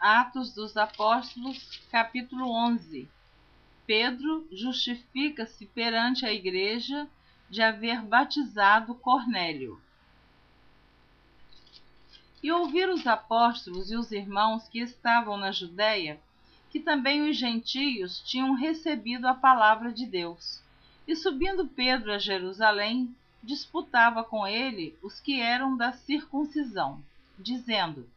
Atos dos Apóstolos, capítulo 11. Pedro justifica-se perante a igreja de haver batizado Cornélio. E ouviram os apóstolos e os irmãos que estavam na Judéia, que também os gentios tinham recebido a palavra de Deus. E subindo Pedro a Jerusalém, disputava com ele os que eram da circuncisão, dizendo: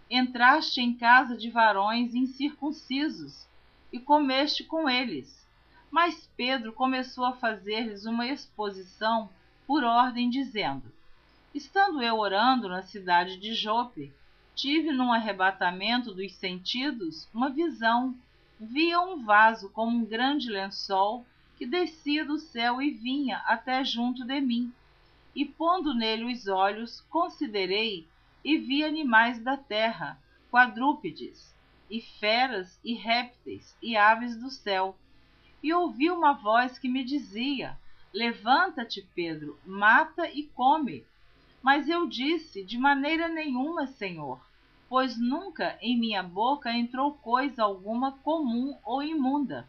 Entraste em casa de varões incircuncisos, e comeste com eles. Mas Pedro começou a fazer-lhes uma exposição por ordem, dizendo: Estando eu orando na cidade de Jope, tive num arrebatamento dos sentidos uma visão. Via um vaso como um grande lençol que descia do céu e vinha até junto de mim. E pondo nele os olhos, considerei e vi animais da terra, quadrúpedes, e feras, e répteis, e aves do céu. E ouvi uma voz que me dizia: Levanta-te, Pedro, mata e come. Mas eu disse: De maneira nenhuma, Senhor, pois nunca em minha boca entrou coisa alguma comum ou imunda.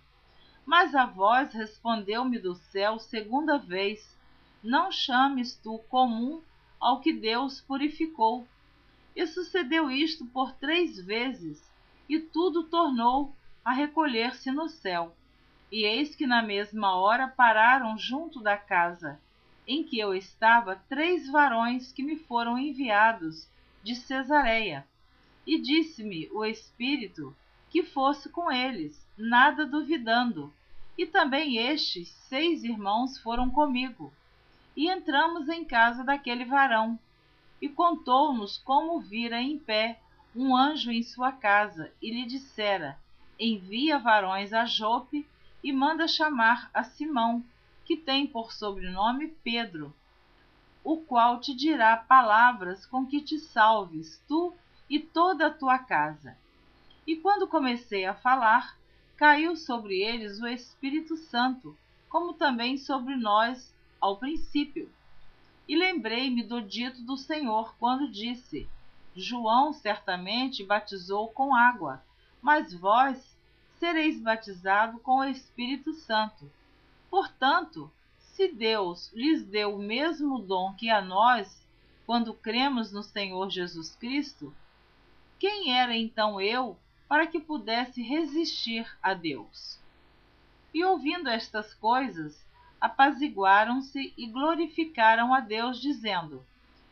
Mas a voz respondeu-me do céu segunda vez: Não chames tu comum ao que Deus purificou. E sucedeu isto por 3 vezes, e tudo tornou a recolher-se no céu. E eis que na mesma hora pararam junto da casa em que eu estava 3 varões que me foram enviados de Cesareia. E disse-me o Espírito que fosse com eles, nada duvidando. E também estes 6 irmãos foram comigo. E entramos em casa daquele varão, e contou-nos como vira em pé um anjo em sua casa, e lhe dissera: Envia varões a Jope, e manda chamar a Simão, que tem por sobrenome Pedro, o qual te dirá palavras com que te salves, tu e toda a tua casa. E quando comecei a falar, caiu sobre eles o Espírito Santo, como também sobre nós ao princípio. E lembrei-me do dito do Senhor, quando disse: João certamente batizou com água, mas vós sereis batizados com o Espírito Santo. Portanto, se Deus lhes deu o mesmo dom que a nós, quando cremos no Senhor Jesus Cristo, quem era então eu para que pudesse resistir a Deus? E ouvindo estas coisas, apaziguaram-se e glorificaram a Deus, dizendo: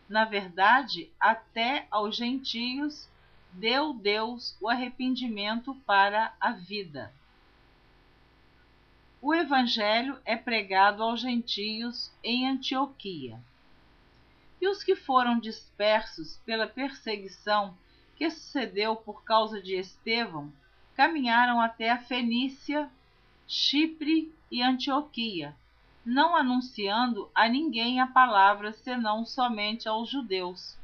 Na verdade, até aos gentios deu Deus o arrependimento para a vida. O Evangelho é pregado aos gentios em Antioquia. E os que foram dispersos pela perseguição que sucedeu por causa de Estevão, caminharam até a Fenícia, Chipre e Antioquia, não anunciando a ninguém a palavra senão somente aos judeus.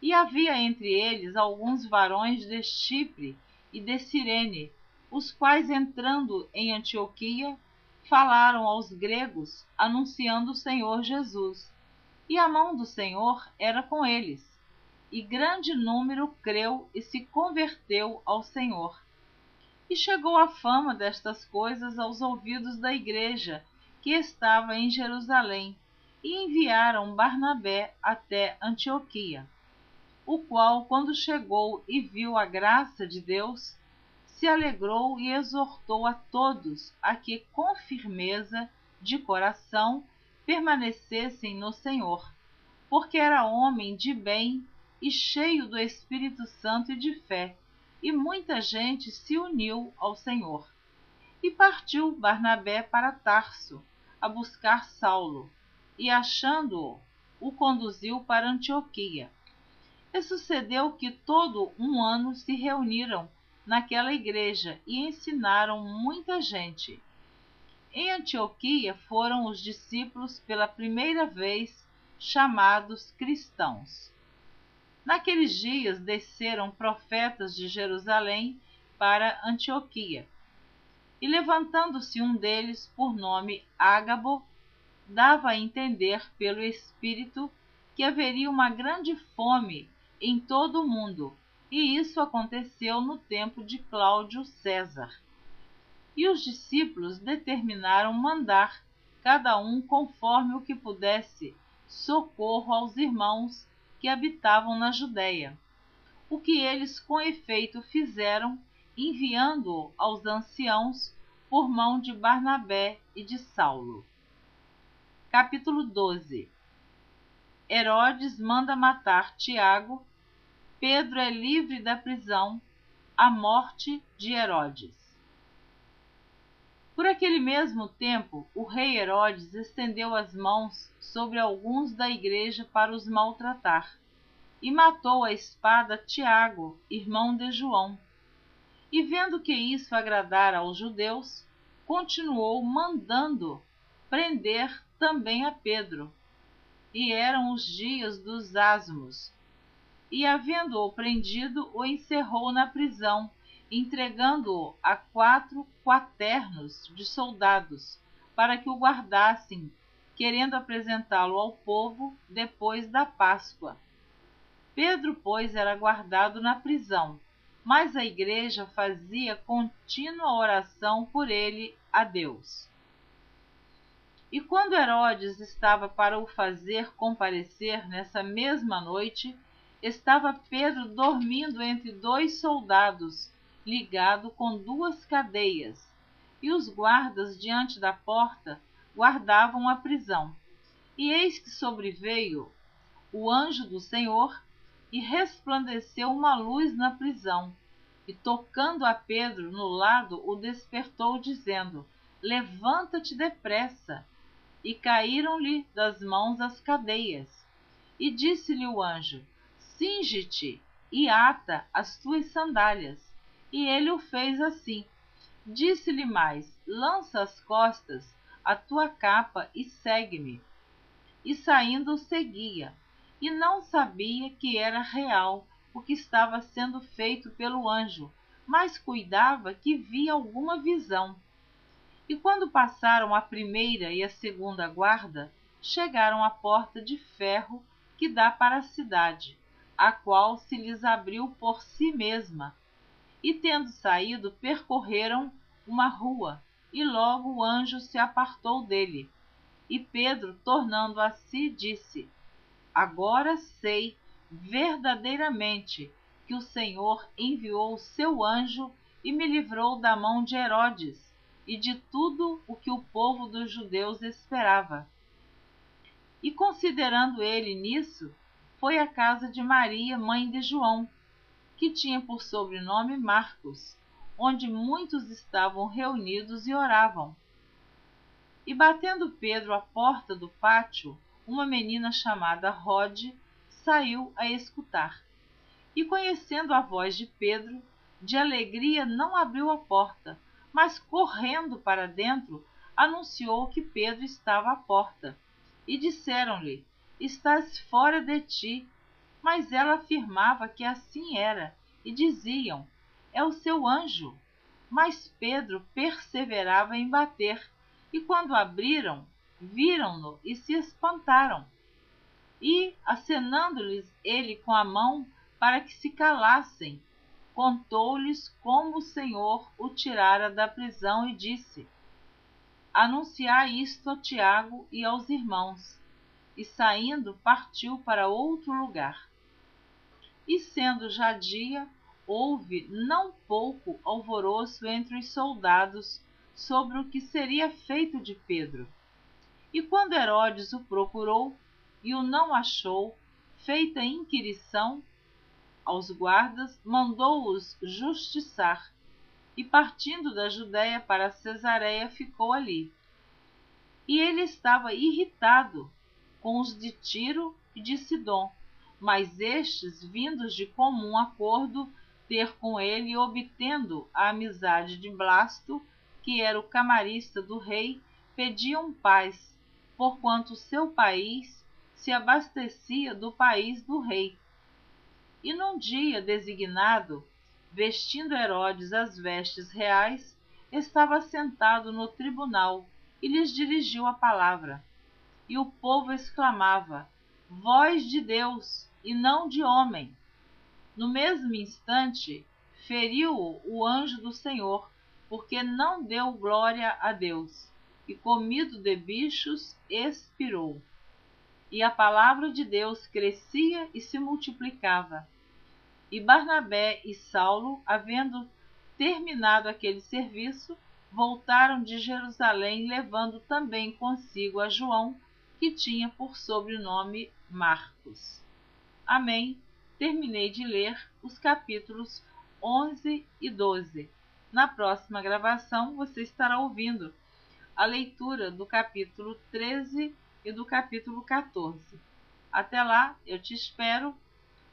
E havia entre eles alguns varões de Chipre e de Cirene, os quais, entrando em Antioquia, falaram aos gregos, anunciando o Senhor Jesus. E a mão do Senhor era com eles, e grande número creu e se converteu ao Senhor. E chegou a fama destas coisas aos ouvidos da igreja que estava em Jerusalém, e enviaram Barnabé até Antioquia, o qual, quando chegou e viu a graça de Deus, se alegrou e exortou a todos a que, com firmeza de coração, permanecessem no Senhor, porque era homem de bem e cheio do Espírito Santo e de fé, e muita gente se uniu ao Senhor. E partiu Barnabé para Tarso, a buscar Saulo, e achando-o, o conduziu para Antioquia. E sucedeu que todo um ano se reuniram naquela igreja e ensinaram muita gente. Em Antioquia foram os discípulos pela primeira vez chamados cristãos. Naqueles dias desceram profetas de Jerusalém para Antioquia. E levantando-se um deles, por nome Ágabo, dava a entender pelo Espírito que haveria uma grande fome em todo o mundo, e isso aconteceu no tempo de Cláudio César. E os discípulos determinaram mandar, cada um conforme o que pudesse, socorro aos irmãos que habitavam na Judéia, o que eles com efeito fizeram, enviando-o aos anciãos por mão de Barnabé e de Saulo. Capítulo 12. Herodes manda matar Tiago, Pedro é livre da prisão, a morte de Herodes. Por aquele mesmo tempo, o rei Herodes estendeu as mãos sobre alguns da igreja para os maltratar, e matou à espada Tiago, irmão de João. E vendo que isso agradara aos judeus, continuou mandando prender também a Pedro. E eram os dias dos asmos. E havendo-o prendido, o encerrou na prisão, entregando-o a 4 quaternos de soldados, para que o guardassem, querendo apresentá-lo ao povo depois da Páscoa. Pedro, pois, era guardado na prisão, mas a igreja fazia contínua oração por ele a Deus. E quando Herodes estava para o fazer comparecer nessa mesma noite, estava Pedro dormindo entre 2 soldados, ligado com 2 cadeias, e os guardas diante da porta guardavam a prisão. E eis que sobreveio o anjo do Senhor, e resplandeceu uma luz na prisão, e tocando a Pedro no lado, o despertou, dizendo: Levanta-te depressa. E caíram-lhe das mãos as cadeias. E disse-lhe o anjo: Cinge-te e ata as tuas sandálias. E ele o fez assim. Disse-lhe mais: Lança às costas a tua capa e segue-me. E saindo o seguia, e não sabia que era real o que estava sendo feito pelo anjo, mas cuidava que via alguma visão. E quando passaram a primeira e a segunda guarda, chegaram à porta de ferro que dá para a cidade, a qual se lhes abriu por si mesma. E tendo saído, percorreram uma rua, e logo o anjo se apartou dele. E Pedro, tornando a si, disse: Agora sei verdadeiramente que o Senhor enviou o seu anjo e me livrou da mão de Herodes e de tudo o que o povo dos judeus esperava. E considerando ele nisso, foi à casa de Maria, mãe de João, que tinha por sobrenome Marcos, onde muitos estavam reunidos e oravam. E batendo Pedro à porta do pátio, uma menina chamada Rode saiu a escutar. E conhecendo a voz de Pedro, de alegria não abriu a porta, mas correndo para dentro, anunciou que Pedro estava à porta. E disseram-lhe: Estás fora de ti. Mas ela afirmava que assim era, e diziam: É o seu anjo. Mas Pedro perseverava em bater, e quando abriram, viram-no e se espantaram. E, acenando-lhes ele com a mão para que se calassem, contou-lhes como o Senhor o tirara da prisão e disse: Anunciai isto a Tiago e aos irmãos. E saindo, partiu para outro lugar. E sendo já dia, houve não pouco alvoroço entre os soldados sobre o que seria feito de Pedro. E quando Herodes o procurou e o não achou, feita inquirição aos guardas, mandou-os justiçar, e partindo da Judéia para Cesareia ficou ali. E ele estava irritado com os de Tiro e de Sidom, mas estes, vindos de comum acordo ter com ele e obtendo a amizade de Blasto, que era o camarista do rei, pediam paz, porquanto seu país se abastecia do país do rei. E num dia designado, vestindo Herodes as vestes reais, estava sentado no tribunal e lhes dirigiu a palavra. E o povo exclamava: Voz de Deus, e não de homem. No mesmo instante, feriu-o o anjo do Senhor, porque não deu glória a Deus, e comido de bichos, expirou. E a palavra de Deus crescia e se multiplicava. E Barnabé e Saulo, havendo terminado aquele serviço, voltaram de Jerusalém, levando também consigo a João, que tinha por sobrenome Marcos. Amém. Terminei de ler os capítulos 11 e 12. Na próxima gravação, você estará ouvindo a leitura do capítulo 13 e do capítulo 14. Até lá, eu te espero.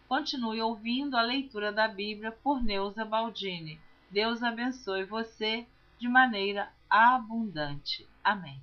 Continue ouvindo a leitura da Bíblia por Neuza Baldini. Deus abençoe você de maneira abundante. Amém.